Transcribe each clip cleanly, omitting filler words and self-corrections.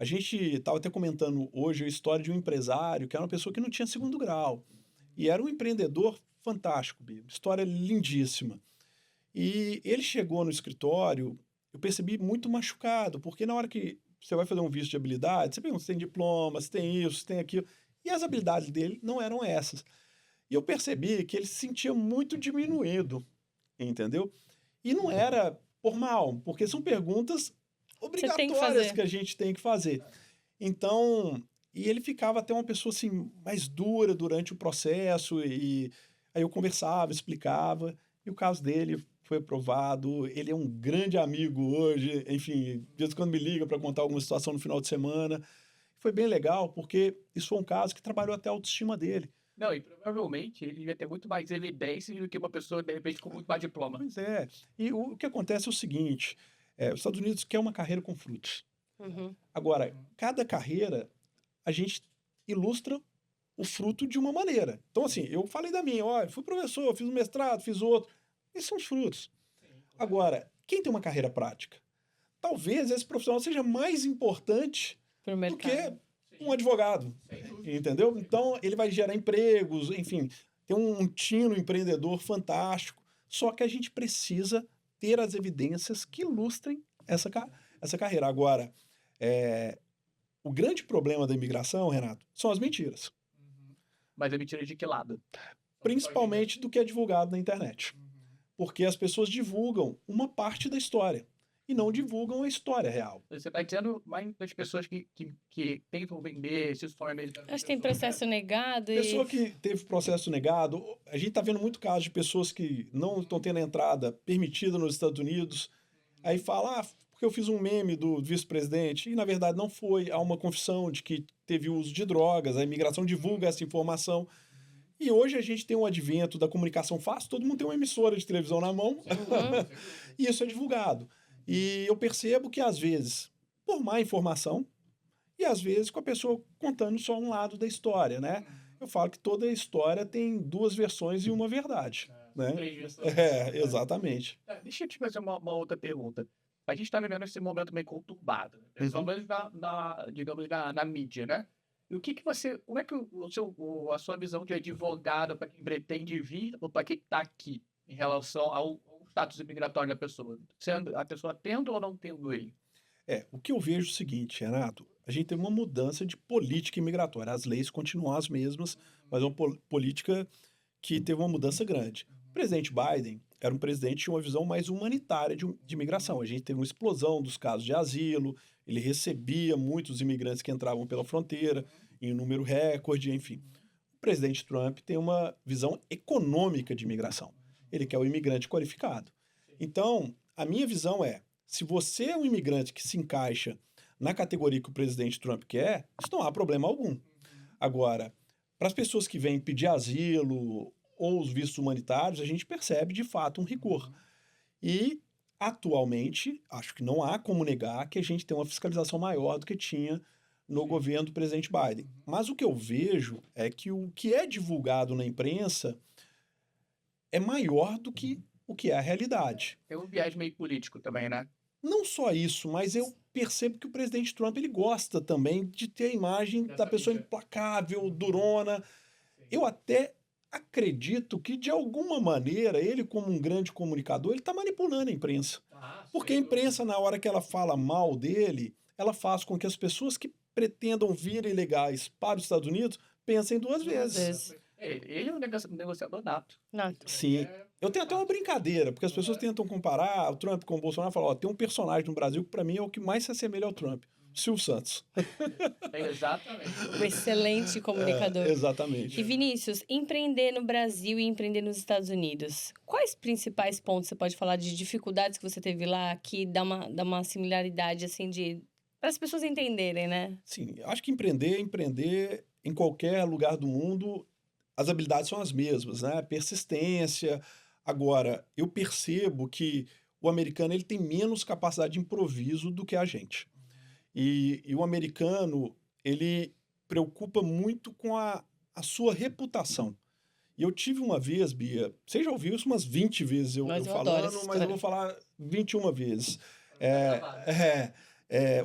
A gente estava até comentando hoje a história de um empresário que era uma pessoa que não tinha segundo grau. E era um empreendedor fantástico, Bia, história lindíssima. E ele chegou no escritório, eu percebi muito machucado, porque na hora que você vai fazer um visto de habilidade, você pergunta se tem diploma, se tem isso, se tem aquilo. E as habilidades dele não eram essas. E eu percebi que ele se sentia muito diminuído, entendeu? E não era por mal, porque são perguntas Você tem que obrigatórias fazer. que a gente tem que fazer. Então, e ele ficava até uma pessoa assim mais dura durante o processo e aí eu conversava, explicava, e o caso dele foi aprovado. Ele é um grande amigo hoje, enfim, de vez em quando me liga para contar alguma situação no final de semana. Foi bem legal, porque isso foi um caso que trabalhou até a autoestima dele. Não, e provavelmente ele ia ter muito mais evidência do que uma pessoa, de repente, com muito mais diploma. Pois é. E o que acontece é o seguinte: os Estados Unidos quer uma carreira com frutos. Uhum. Agora, cada carreira a gente ilustra o fruto de uma maneira. Então, assim, eu falei da minha, olha, fui professor, fiz um mestrado, fiz outro. Esses são os frutos. Agora, quem tem uma carreira prática? Talvez esse profissional seja mais importante Pro do que mercado. um advogado, entendeu? Então, ele vai gerar empregos, enfim, tem um tino empreendedor fantástico, só que a gente precisa ter as evidências que ilustrem essa carreira. Agora, o grande problema da imigração, Renato, são as mentiras, Mas é mentira de que lado? principalmente do que é divulgado na internet, porque as pessoas divulgam uma parte da história e não divulgam a história real. Você está dizendo mais das pessoas que tentam vender esses sonhos. Acho que tem processo negado Pessoa e que teve processo negado, a gente está vendo muito caso de pessoas que não estão tendo a entrada permitida nos Estados Unidos, aí fala, porque eu fiz um meme do vice-presidente, e na verdade não foi, há uma confissão de que teve uso de drogas, a imigração divulga essa informação, e hoje a gente tem um advento da comunicação fácil, todo mundo tem uma emissora de televisão na mão, e isso é divulgado. E eu percebo que às vezes, por má informação, e às vezes com a pessoa contando só um lado da história, né? Eu falo que toda história tem duas versões e uma verdade, né? Exatamente. Deixa eu te fazer uma outra pergunta. A gente está vivendo esse momento meio conturbado, né? Principalmente digamos, na mídia, né? E como é que a sua visão de advogado para quem pretende vir ou para quem está aqui em relação ao status imigratório da pessoa? Sendo a pessoa tendo ou não tendo ele? O que eu vejo é o seguinte, Renato, a gente teve uma mudança de política imigratória. As leis continuam as mesmas, mas é uma política que teve uma mudança grande. O presidente Biden era um presidente que tinha uma visão mais humanitária de imigração. A gente teve uma explosão dos casos de asilo, ele recebia muitos imigrantes que entravam pela fronteira, em um número recorde, enfim. O presidente Trump tem uma visão econômica de imigração. Ele quer o imigrante qualificado. Então, a minha visão é, se você é um imigrante que se encaixa na categoria que o presidente Trump quer, isso não há problema algum. Agora, para as pessoas que vêm pedir asilo ou os vistos humanitários, a gente percebe de fato um rigor. E, atualmente, acho que não há como negar que a gente tem uma fiscalização maior do que tinha no governo do presidente Biden. Mas o que eu vejo é que o que é divulgado na imprensa é maior do que o que é a realidade. Tem um viés meio político também, né? Não só isso, mas eu percebo que o presidente Trump ele gosta também de ter a imagem da pessoa implacável, durona. Eu até acredito que, de alguma maneira, ele, como um grande comunicador, ele está manipulando a imprensa. Porque a imprensa, na hora que ela fala mal dele, ela faz com que as pessoas que pretendam vir ilegais para os Estados Unidos pensem duas vezes. Ele é um negociador nato. Sim. Eu tenho até uma brincadeira, porque as pessoas tentam comparar o Trump com o Bolsonaro e falam, ó, tem um personagem no Brasil que para mim é o que mais se assemelha ao Trump, Silvio Santos. Exatamente. um excelente comunicador. Exatamente. E Vinícius, empreender no Brasil e empreender nos Estados Unidos, quais principais pontos você pode falar de dificuldades que você teve lá que dá uma similaridade, assim, para as pessoas entenderem, né? Sim, acho que empreender em qualquer lugar do mundo, as habilidades são as mesmas, né? Persistência. Agora, eu percebo que o americano ele tem menos capacidade de improviso do que a gente. E o americano, ele preocupa muito com a sua reputação. E eu tive uma vez, Bia, você já ouviu isso umas 20 vezes eu Mas eu adoro falando, essa mas história. eu vou falar 21 vezes.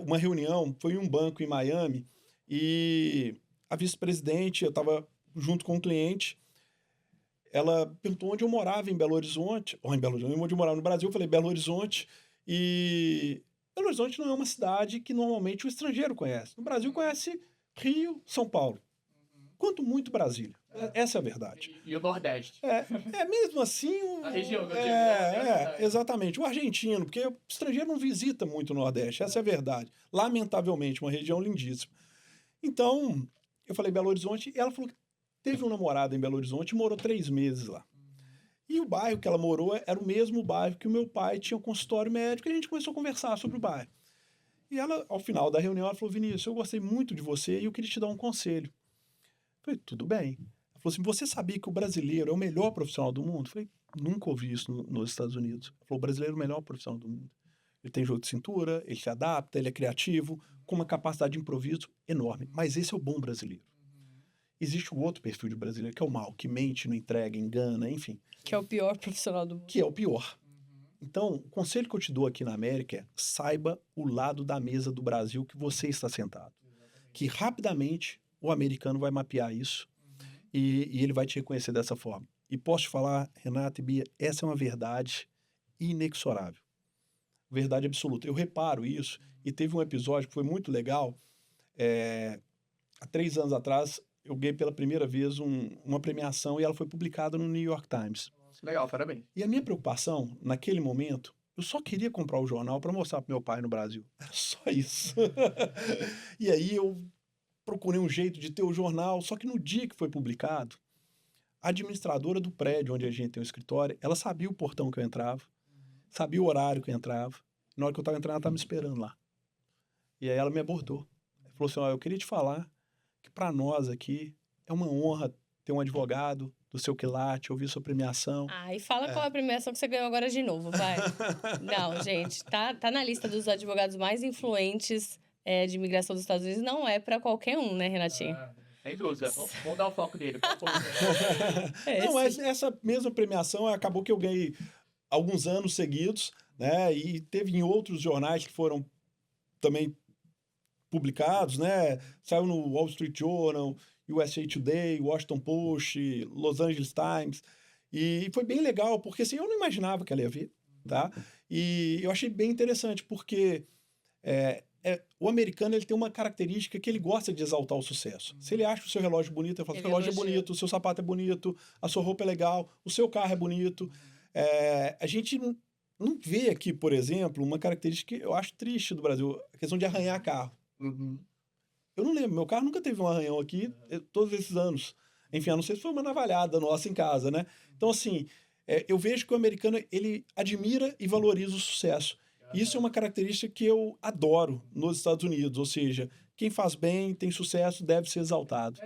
uma reunião, foi em um banco em Miami, e a vice-presidente, eu estava junto com um cliente, ela perguntou onde eu morava em Belo Horizonte, ou em Belo Horizonte, onde eu morava no Brasil, eu falei Belo Horizonte, e Belo Horizonte não é uma cidade que normalmente o estrangeiro conhece. No Brasil conhece Rio, São Paulo, quanto muito Brasília. Essa é a verdade. E o Nordeste. Mesmo assim... A região, eu digo, né? Exatamente. O argentino, porque o estrangeiro não visita muito o Nordeste, essa é a verdade. Lamentavelmente, uma região lindíssima. Então, eu falei Belo Horizonte, e ela falou que teve um namorado em Belo Horizonte e morou 3 meses lá. E o bairro que ela morou era o mesmo bairro que o meu pai tinha um consultório médico, e a gente começou a conversar sobre o bairro. E ela, ao final da reunião, ela falou, Vinícius, eu gostei muito de você e eu queria te dar um conselho. Eu falei, tudo bem. Ela falou assim, você sabia que o brasileiro é o melhor profissional do mundo? Eu falei, nunca ouvi isso nos Estados Unidos. Ela falou, o brasileiro é o melhor profissional do mundo. Ele tem jogo de cintura, ele se adapta, ele é criativo, com uma capacidade de improviso enorme. Mas esse é o bom brasileiro. Existe o outro perfil de brasileiro, que é o mal, que mente, não entrega, engana, enfim. Que é o pior profissional do mundo. Que é o pior. Então, o conselho que eu te dou aqui na América é saiba o lado da mesa do Brasil que você está sentado. Que rapidamente o americano vai mapear isso e ele vai te reconhecer dessa forma. E posso te falar, Renato e Bia, essa é uma verdade inexorável. Verdade absoluta. Eu reparo isso e teve um episódio que foi muito legal. Há 3 anos atrás, eu ganhei pela primeira vez uma premiação e ela foi publicada no New York Times. Legal, parabéns. E a minha preocupação, naquele momento, eu só queria comprar o jornal para mostrar para meu pai no Brasil. Era só isso. E aí eu procurei um jeito de ter o jornal, só que no dia que foi publicado, a administradora do prédio onde a gente tem o escritório, ela sabia o portão que eu entrava, sabia o horário que eu entrava. Na hora que eu estava entrando, ela estava me esperando lá. E aí ela me abordou. Ela falou assim, eu queria te falar que para nós aqui é uma honra ter um advogado do seu quilate, ouvir sua premiação. E fala qual é a premiação que você ganhou agora de novo, vai. Não, gente, tá na lista dos advogados mais influentes de imigração dos Estados Unidos. Não é para qualquer um, né, Renatinho? Sem dúvida. Vamos dar o foco nele. Não, mas essa mesma premiação acabou que eu ganhei alguns anos seguidos, né? E teve em outros jornais que foram também publicados, né? Saiu no Wall Street Journal, USA Today, Washington Post, Los Angeles Times. E foi bem legal, porque assim, eu não imaginava que ela ia ver, tá? E eu achei bem interessante, porque o americano ele tem uma característica que ele gosta de exaltar o sucesso. Se ele acha o seu relógio bonito, ele fala, seu relógio é bonito, o seu sapato é bonito, a sua roupa é legal, o seu carro é bonito. A gente não vê aqui, por exemplo, uma característica que eu acho triste do Brasil, a questão de arranhar carro. Eu não lembro, meu carro nunca teve um arranhão aqui todos esses anos. Enfim, a não ser se foi uma navalhada nossa em casa, né? Então, assim, eu vejo que o americano, ele admira e valoriza o sucesso. Isso é uma característica que eu adoro nos Estados Unidos, ou seja, quem faz bem, tem sucesso, deve ser exaltado.